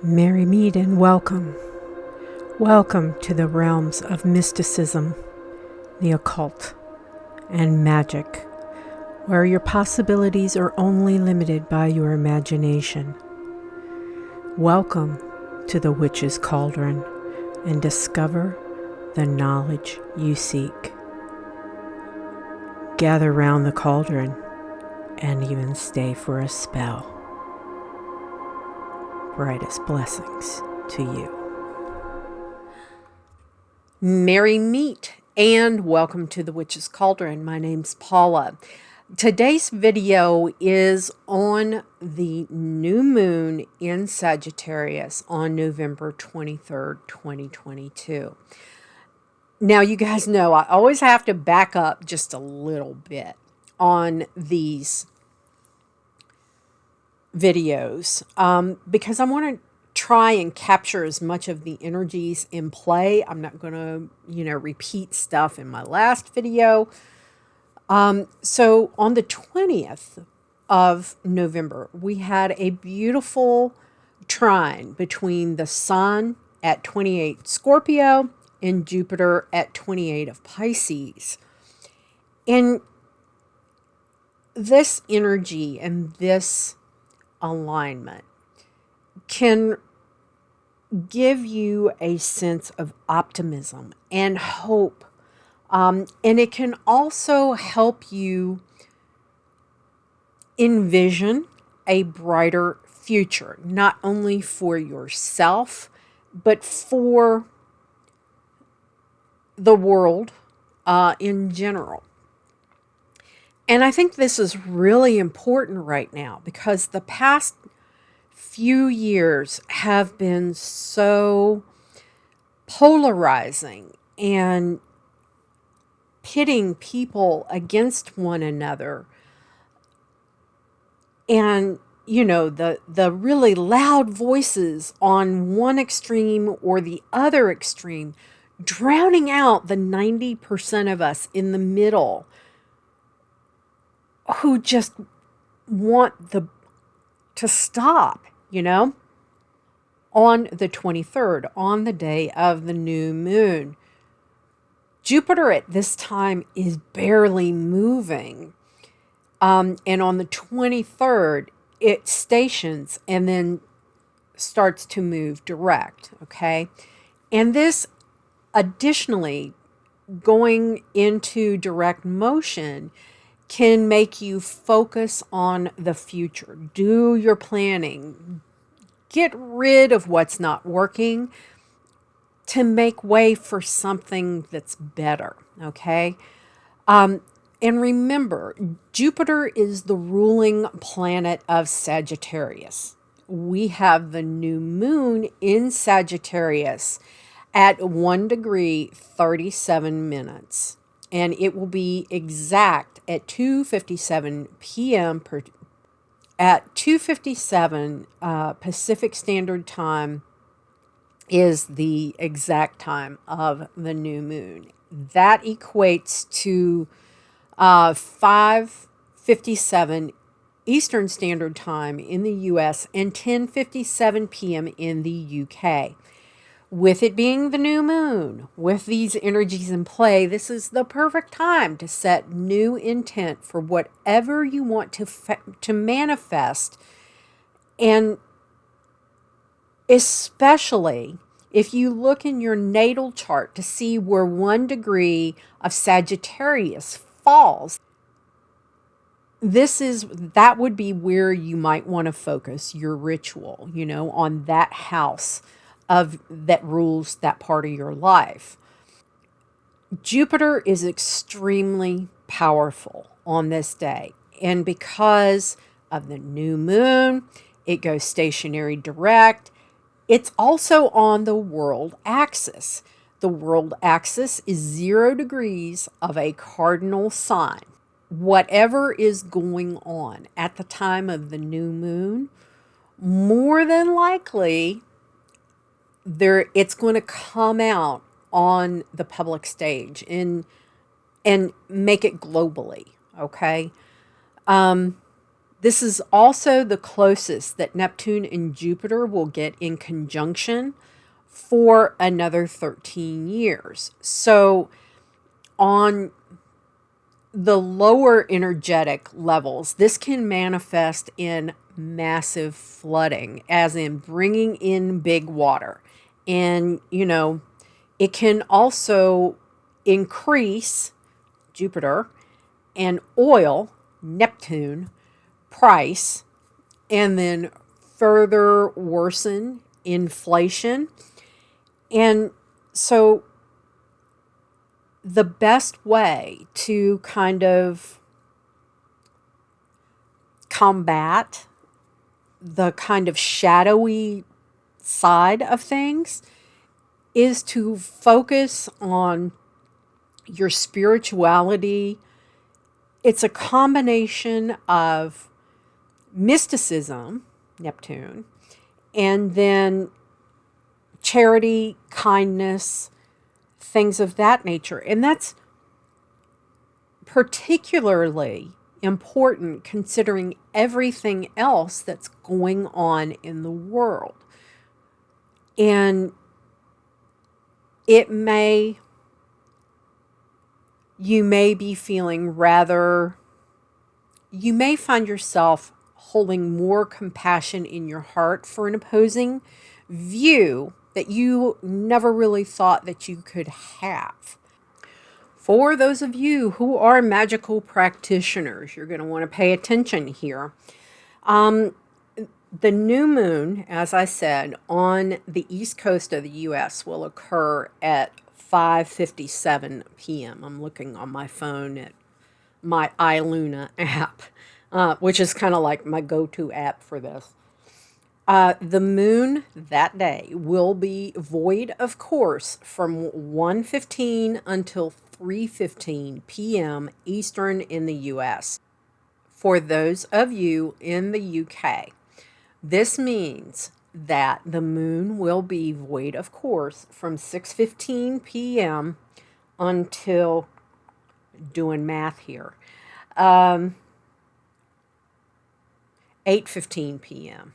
Merry meet and welcome. Welcome to the realms of mysticism, the occult, and magic, where your possibilities are only limited by your imagination. Welcome to the witch's cauldron and discover the knowledge you seek. Gather round the cauldron and even stay for a spell. Brightest blessings to you. Merry meet and welcome to the Witch's Cauldron. My name's Paula. Today's video is on the new moon in Sagittarius on November 23rd, 2022. Now, you guys know I always have to back up just a little bit on these videos because I want to try and capture as much of the energies in play. I'm not going to, repeat stuff in my last video. So on the 20th of November, we had a beautiful trine between the Sun at 28 Scorpio and Jupiter at 28 of Pisces. And this energy and this alignment can give you a sense of optimism and hope. And it can also help you envision a brighter future, not only for yourself, but for the world in general. And I think this is really important right now because the past few years have been so polarizing and pitting people against one another. And, the really loud voices on one extreme or the other extreme, drowning out the 90% of us in the middle who just want to stop, On the 23rd, on the day of the new moon, Jupiter at this time is barely moving. And on the 23rd, it stations and then starts to move direct, okay? And this, additionally, going into direct motion can make you focus on the future. Do your planning. Get rid of what's not working to make way for something that's better, okay? And remember, Jupiter is the ruling planet of Sagittarius. We have the new moon in Sagittarius at 1 degree 37 minutes. And it will be exact at 2:57 p.m. At 2:57 Pacific Standard Time is the exact time of the new moon. That equates to 5:57 Eastern Standard Time in the US and 10:57 p.m. in the UK. With it being the new moon, with these energies in play, this is the perfect time to set new intent for whatever you want to manifest. And especially if you look in your natal chart to see where 1 degree of Sagittarius falls, that would be where you might want to focus your ritual, on that house that rules that part of your life. Jupiter is extremely powerful on this day. And because of the new moon, it goes stationary direct. It's also on the world axis. The world axis is 0 degrees of a cardinal sign. Whatever is going on at the time of the new moon, more than likely, it's going to come out on the public stage and make it globally, okay? This is also the closest that Neptune and Jupiter will get in conjunction for another 13 years. So on the lower energetic levels, this can manifest in massive flooding, as in bringing in big water. And, it can also increase Jupiter and oil, Neptune, price, and then further worsen inflation. And so the best way to kind of combat the kind of shadowy side of things is to focus on your spirituality. It's a combination of mysticism, Neptune, and then charity, kindness, things of that nature. And that's particularly important considering everything else that's going on in the world. And you may be feeling you may find yourself holding more compassion in your heart for an opposing view that you never really thought that you could have. For those of you who are magical practitioners, you're going to want to pay attention here. The new moon, as I said, on the east coast of the U.S. will occur at 5:57 p.m. I'm looking on my phone at my iLuna app, which is kind of like my go-to app for this. The moon that day will be void of course from 1:15 until 3:15 p.m. Eastern in the U.S. For those of you in the U.K., this means that the moon will be void of course from 6:15 p.m. until, doing math here, 8:15 p.m.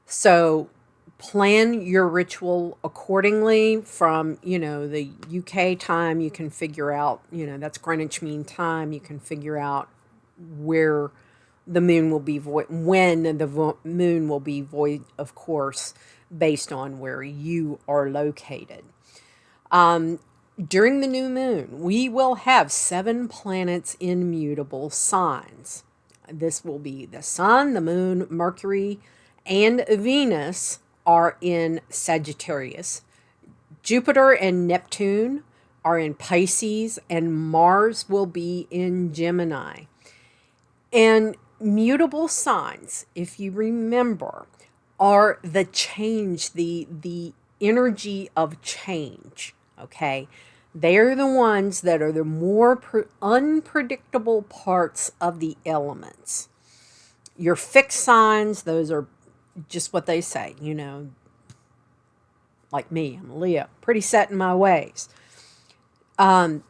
So plan your ritual accordingly. From, the UK time, you can figure out, that's Greenwich Mean Time. You can figure out where the moon will be void, when the moon will be void, of course, based on where you are located. During the new moon, we will have 7 planets in mutable signs. This will be the Sun, the Moon, Mercury, and Venus are in Sagittarius. Jupiter and Neptune are in Pisces, and Mars will be in Gemini. And mutable signs, if you remember, are the change, the energy of change, okay? They're the ones that are the more unpredictable parts of the elements. Your fixed signs, those are just what they say, like me, I'm a Leo, pretty set in my ways. And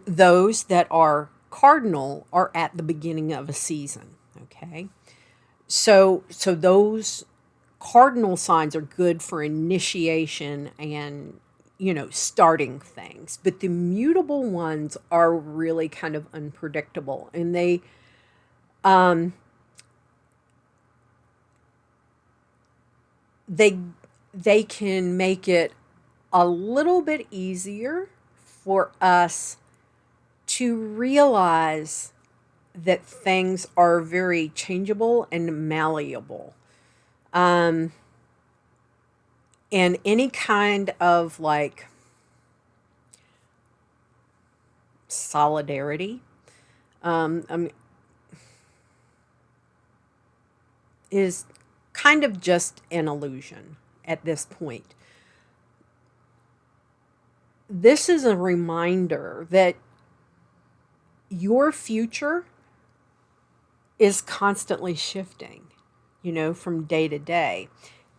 those that are cardinal are at the beginning of a season, okay? So those cardinal signs are good for initiation and, starting things. But the mutable ones are really kind of unpredictable, and they can make it a little bit easier for us to realize that things are very changeable and malleable. And any kind of like solidarity is kind of just an illusion at this point. This is a reminder that your future is constantly shifting, from day to day.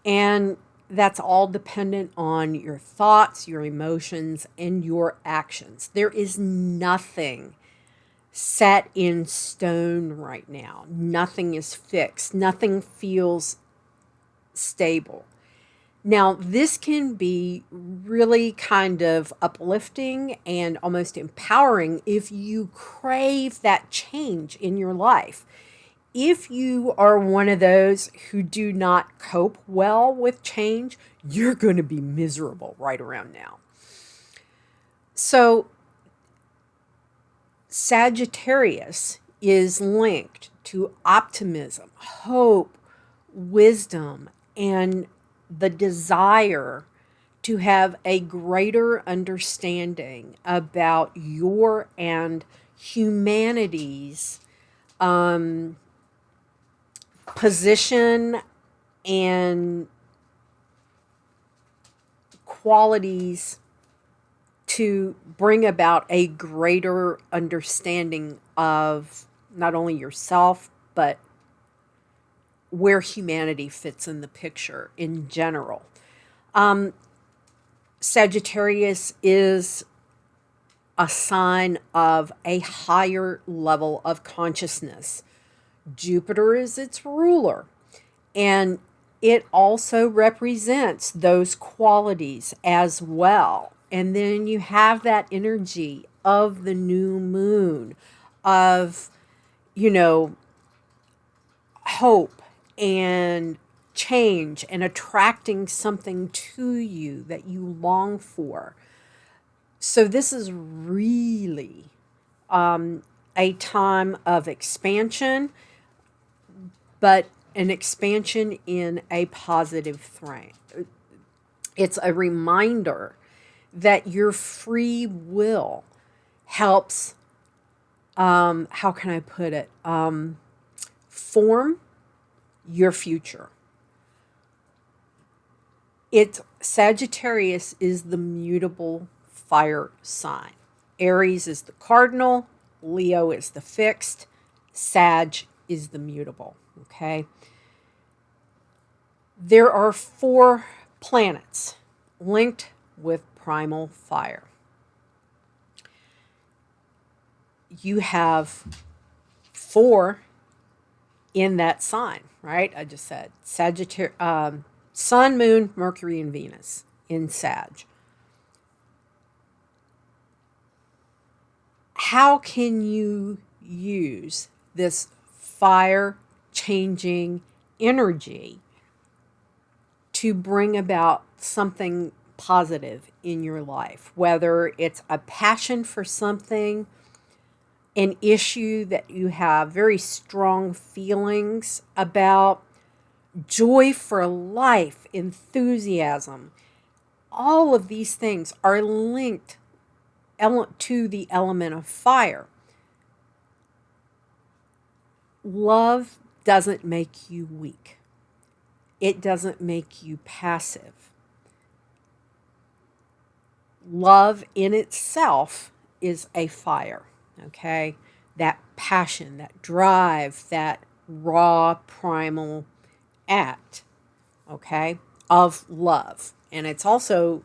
And that's all dependent on your thoughts, your emotions, and your actions. There is nothing set in stone right now. Nothing is fixed. Nothing feels stable. Now, this can be really kind of uplifting and almost empowering if you crave that change in your life. If you are one of those who do not cope well with change, you're going to be miserable right around now. So, Sagittarius is linked to optimism, hope, wisdom, and the desire to have a greater understanding about your and humanity's position and qualities to bring about a greater understanding of not only yourself, but where humanity fits in the picture in general. Sagittarius is a sign of a higher level of consciousness. Jupiter is its ruler, and it also represents those qualities as well. And then you have that energy of the new moon, of, hope and change and attracting something to you that you long for. So, this is really a time of expansion, but an expansion in a positive frame. It's a reminder that your free will helps, how can I put it, form your future. Sagittarius is the mutable fire sign. Aries is the cardinal, Leo is the fixed, Sag is the mutable, okay? There are 4 planets linked with primal fire. You have 4 in that sign, right? I just said Sagittarius, Sun, Moon, Mercury, and Venus in Sag. How can you use this fire changing energy to bring about something positive in your life? Whether it's a passion for something, an issue that you have very strong feelings about, joy for life, enthusiasm, all of these things are linked to the element of fire. Love doesn't make you weak. It doesn't make you passive. Love in itself is a fire, okay? That passion, that drive, that raw primal act, okay, of love. And it's also,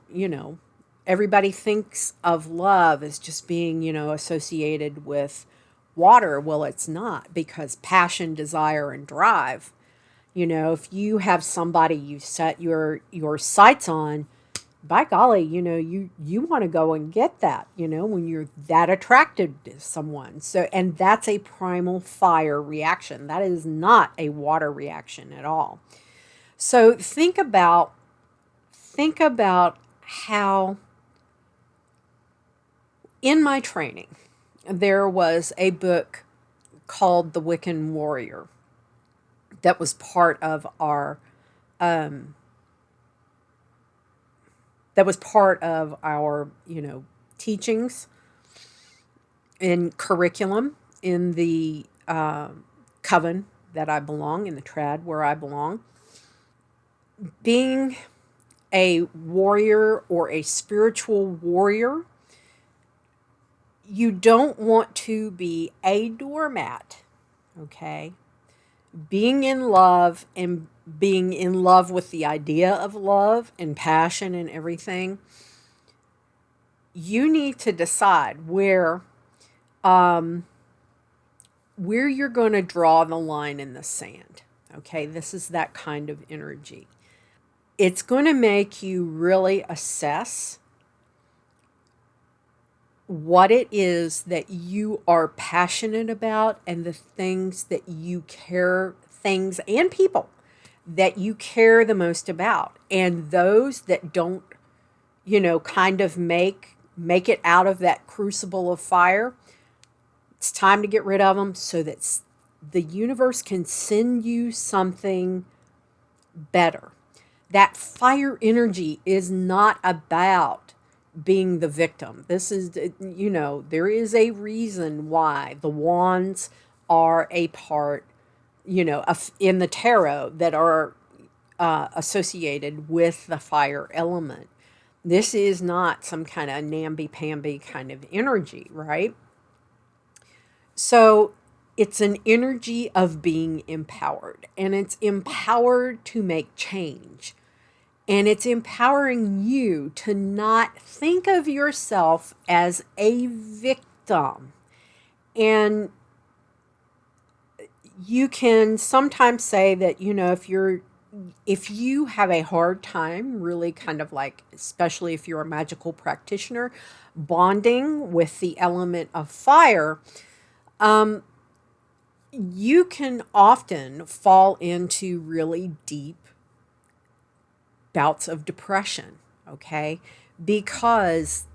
everybody thinks of love as just being, associated with water. Well, it's not, because passion, desire, and drive, if you have somebody you set your sights on, by golly, you want to go and get that, when you're that attracted to someone. So, and that's a primal fire reaction. That is not a water reaction at all. So think about how in my training there was a book called The Wiccan Warrior that was part of our teachings and curriculum in the coven that I belong, in the trad where I belong. Being a warrior or a spiritual warrior, you don't want to be a doormat, okay? Being in love and being in love with the idea of love and passion and everything, you need to decide where where you're going to draw the line in the sand. Okay, this is that kind of energy. It's going to make you really assess what it is that you are passionate about and the things that you care, things and people that you care the most about. And those that don't, kind of make it out of that crucible of fire, it's time to get rid of them so that the universe can send you something better. That fire energy is not about being the victim. This is, there is a reason why the wands are a part, in the tarot that are associated with the fire element. This is not some kind of namby-pamby kind of energy, right? So it's an energy of being empowered, and it's empowered to make change. And it's empowering you to not think of yourself as a victim. And you can sometimes say that, if you have a hard time really kind of like, especially if you're a magical practitioner, bonding with the element of fire, you can often fall into really deep bouts of depression, okay? Because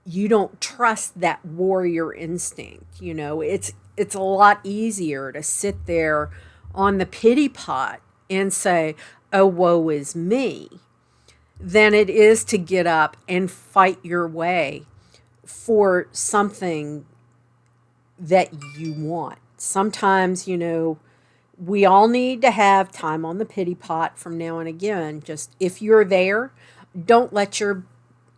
you don't trust that warrior instinct. It's a lot easier to sit there on the pity pot and say, oh, woe is me, than it is to get up and fight your way for something that you want. Sometimes, we all need to have time on the pity pot from now and again. Just if you're there, don't let your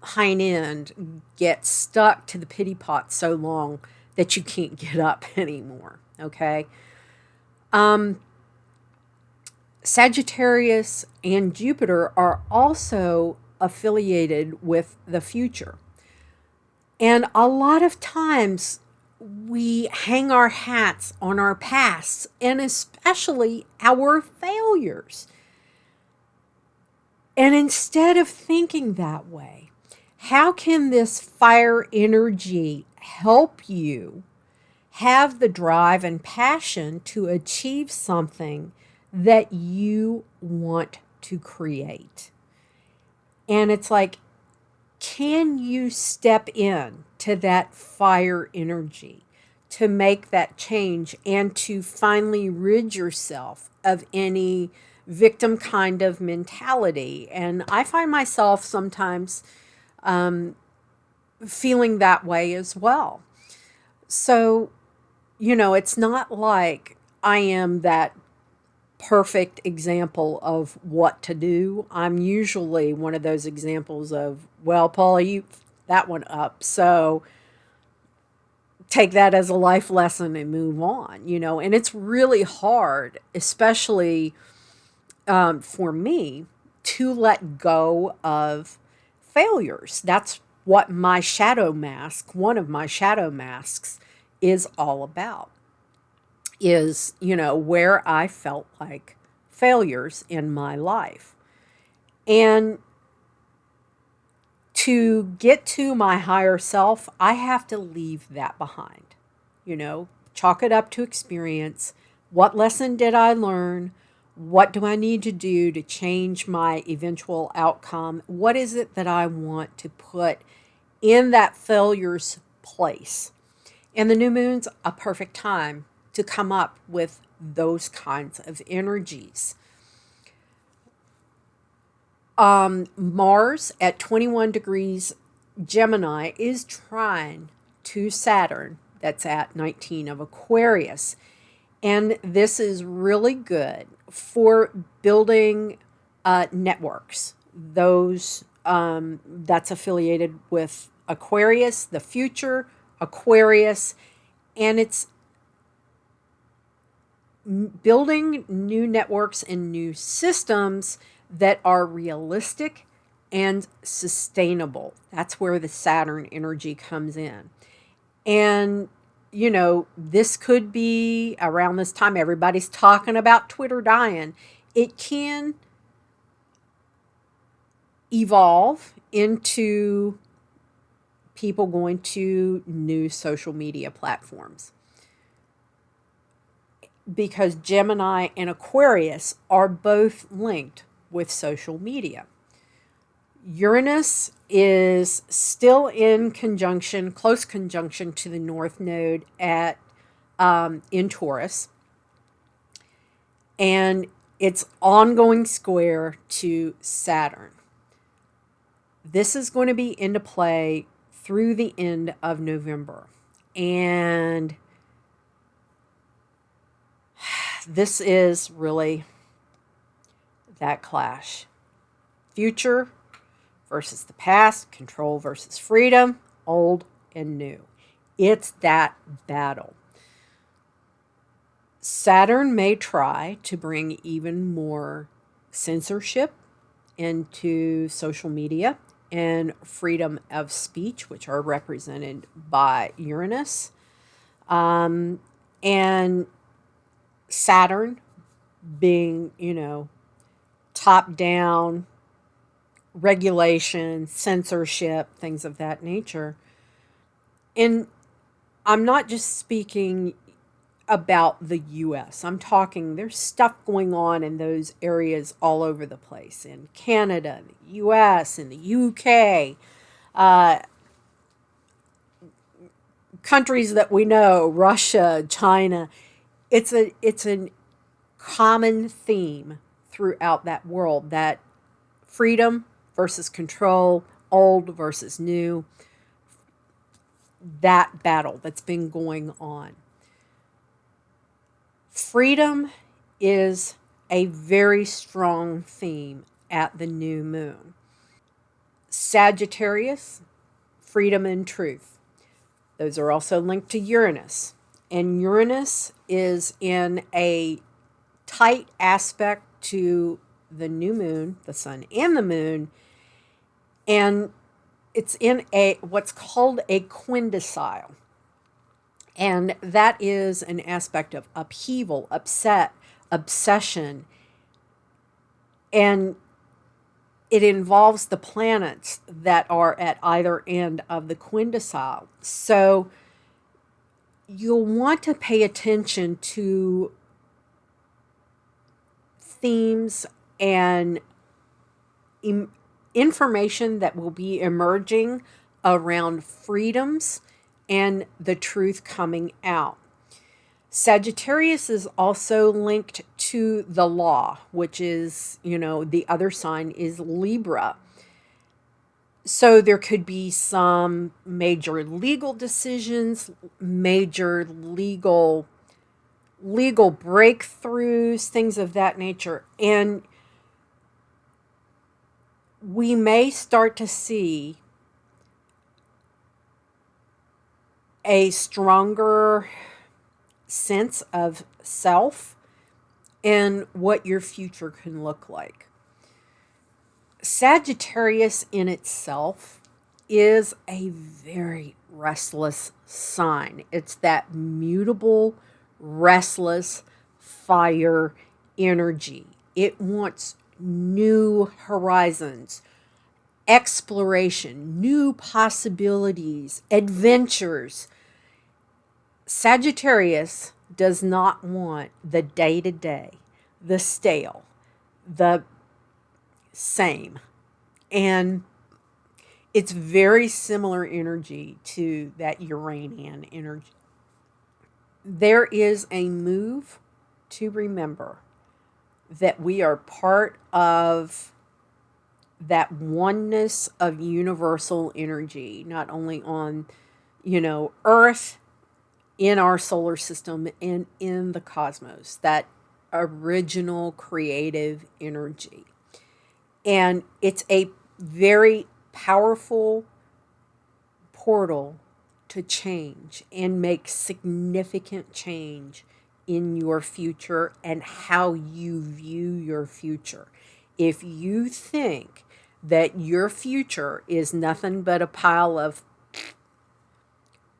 hind end get stuck to the pity pot so long that you can't get up anymore. Okay. Sagittarius and Jupiter are also affiliated with the future. And a lot of times we hang our hats on our pasts, and especially our failures. And instead of thinking that way, how can this fire energy help you have the drive and passion to achieve something that you want to create? And it's like, can you step in to that fire energy to make that change and to finally rid yourself of any victim kind of mentality? And I find myself sometimes feeling that way as well. So, it's not like I am that perfect example of what to do. I'm usually one of those examples of, well, Paula, you that one up. So take that as a life lesson and move on, and it's really hard, especially for me, to let go of failures. That's what my shadow mask, one of my shadow masks, is all about. Is, where I felt like failures in my life. And to get to my higher self, I have to leave that behind. Chalk it up to experience. What lesson did I learn? What do I need to do to change my eventual outcome? What is it that I want to put in that failure's place? And the new moon's a perfect time to come up with those kinds of energies. Mars at 21 degrees Gemini is trine to Saturn, that's at 19 of Aquarius. And this is really good for building networks. Those that's affiliated with Aquarius, the future, Aquarius, and it's building new networks and new systems that are realistic and sustainable. That's where the Saturn energy comes in. And this could be around this time. Everybody's talking about Twitter dying. It can evolve into people going to new social media platforms, because Gemini and Aquarius are both linked with social media. Uranus is still in conjunction, close conjunction to the North Node at in Taurus, and it's ongoing square to Saturn. This is going to be into play through the end of November, and this is really that clash. Future versus the past, control versus freedom, old and new. It's that battle. Saturn may try to bring even more censorship into social media and freedom of speech, which are represented by Uranus. And Saturn being, top down regulation, censorship, things of that nature. And I'm not just speaking about the US. I'm talking, there's stuff going on in those areas all over the place, in Canada, the US, in the UK, countries that we know, Russia, China. It's a common theme throughout that world, that freedom versus control, old versus new, that battle that's been going on. Freedom is a very strong theme at the new moon. Sagittarius, freedom and truth. Those are also linked to Uranus. And Uranus is in a tight aspect to the new moon, the sun and the moon, and it's in a what's called a quindecile. And that is an aspect of upheaval, upset, obsession, and it involves the planets that are at either end of the quindecile. So you'll want to pay attention to themes and information that will be emerging around freedoms and the truth coming out. Sagittarius is also linked to the law, which is, the other sign is Libra. So there could be some major legal decisions, major legal breakthroughs, things of that nature. And we may start to see a stronger sense of self and what your future can look like. Sagittarius in itself is a very restless sign. It's that mutable, restless fire energy. It wants new horizons, exploration, new possibilities, adventures. Sagittarius does not want the day-to-day, the stale, the same. And it's very similar energy to that Uranian energy. There is a move to remember that we are part of that oneness of universal energy, not only on, Earth, in our solar system, and in the cosmos, that original creative energy. And it's a very powerful portal to change and make significant change in your future and how you view your future. If you think that your future is nothing but a pile of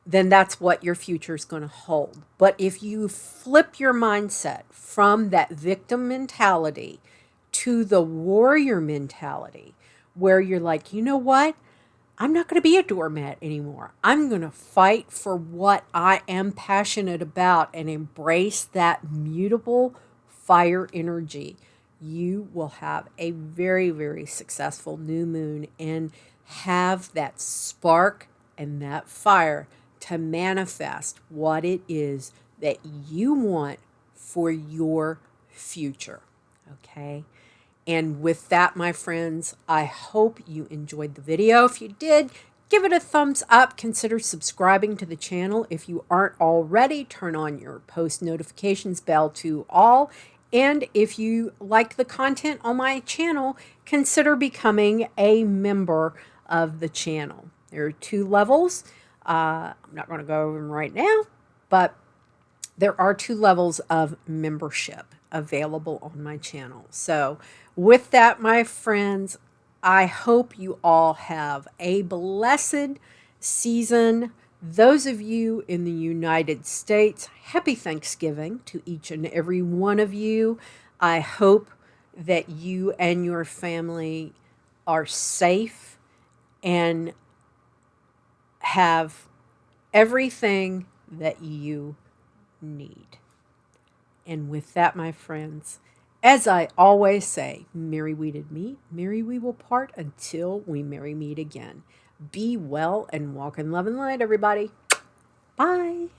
then that's what your future is going to hold. But if you flip your mindset from that victim mentality to the warrior mentality, where you're like, you know what? I'm not going to be a doormat anymore. I'm going to fight for what I am passionate about and embrace that mutable fire energy. You will have a very, very successful new moon and have that spark and that fire to manifest what it is that you want for your future. Okay? And with that, my friends, I hope you enjoyed the video. If you did, give it a thumbs up. Consider subscribing to the channel. If you aren't already, turn on your post notifications bell to all. And if you like the content on my channel, consider becoming a member of the channel. There are 2 levels. I'm not going to go over them right now, but there are 2 levels of membership available on my channel. So with that, my friends, I hope you all have a blessed season. Those of you in the United States, happy Thanksgiving to each and every one of you. I hope that you and your family are safe and have everything that you need. And with that, my friends, as I always say, merry we did meet, merry we will part until we merry meet again. Be well and walk in love and light, everybody. Bye.